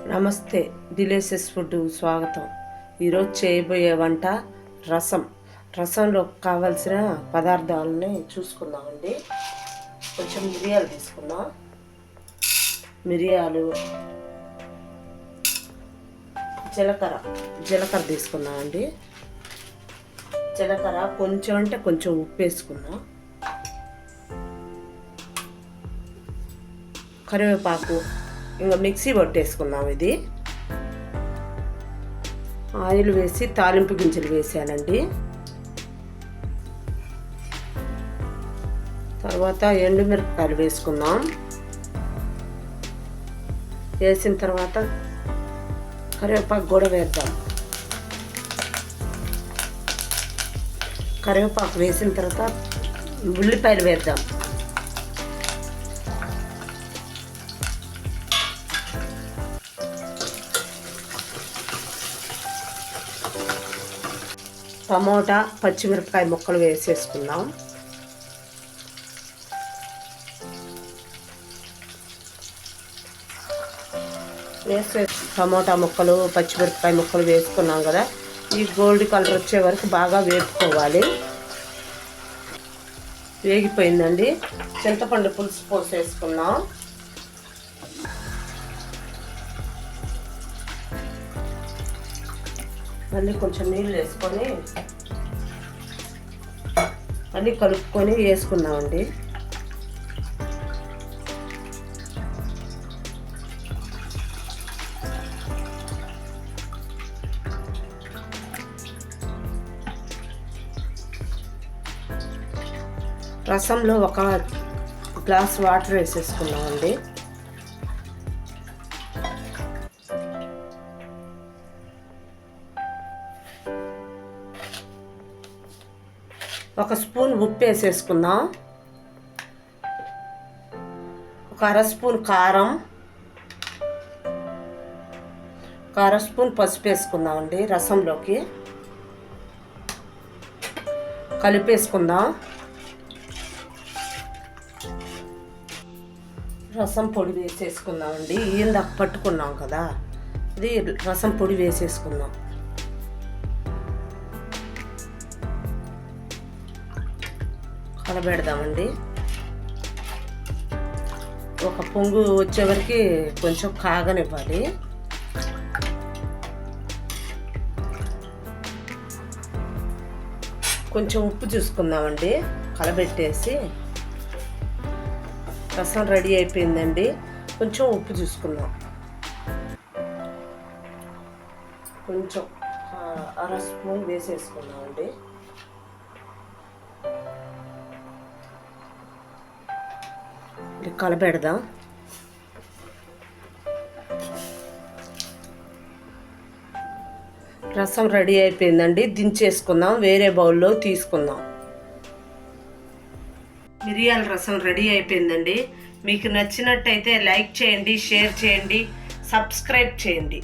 నమస్తే, delicious food స్వాగతం. ఈరోజు చేయబోయే వంట రసంలో కావాల్సిన పదార్థాలని చూసుకుందామండి. కొంచెం మిరియాలు తీసుకుందాం. మిరియాలు, జీలకర్ర తీసుకుందామండి. జీలకర్ర కొంచెం అంటే కొంచెం ఉప్పు వేసుకుందాం. కరివేపాకు ఇంకా మిక్సీ పట్టేసుకుందాం. ఇది ఆయిల్ వేసి తాలింపు గింజలు వేసానండి. తర్వాత ఎండుమిరపకాయలు వేసుకుందాం. వేసిన తర్వాత కరివేపాకు కూడా వేద్దాం. కరివేపాకు వేసిన తర్వాత ఉల్లిపాయలు వేద్దాం. టమోటా, పచ్చిమిరపకాయ ముక్కలు వేసేసుకుందాం. టమోటా ముక్కలు, పచ్చిమిరపకాయ ముక్కలు వేసుకున్నాం కదా, ఈ గోల్డ్ కలర్ వచ్చే వరకు బాగా వేపుకోవాలి. వేగిపోయిందండి. చింతపండు పులుసు పోసేసుకున్నాం. మళ్ళీ కొంచెం నీళ్ళు వేసుకొని అన్నీ కలుపుకొని వేసుకున్నామండి. రసంలో ఒక గ్లాస్ వాటర్ వేసేసుకున్నామండి. ఒక స్పూన్ ఉప్పు వేసేసుకుందాం. ఒక అర స్పూన్ కారం, ఒక అర స్పూన్ పసుపు వేసుకుందామండి. రసంలోకి కలిపేసుకుందాం. రసం పొడి వేసేసుకుందామండి. ఇందాక పట్టుకున్నాం కదా, ఇది రసం పొడి వేసేసుకుందాం. కలబెడదామండి. ఒక పొంగు వచ్చేవరకు కొంచెం కాగనివ్వాలి. కొంచెం ఉప్పు చూసుకుందామండి. కలబెట్టేసి రసం రెడీ అయిపోయిందండి. కొంచెం ఉప్పు చూసుకుందాం. కొంచెం అర స్పూన్ వేసేసుకుందామండి. కలపెడదాం. రసం రెడీ అయిపోయిందండి. దించేసుకుందాం. వేరే బౌల్లో తీసుకుందాం. మిరియాల రసం రెడీ అయిపోయిందండి. మీకు నచ్చినట్టయితే లైక్ చేయండి, షేర్ చేయండి, సబ్స్క్రైబ్ చేయండి.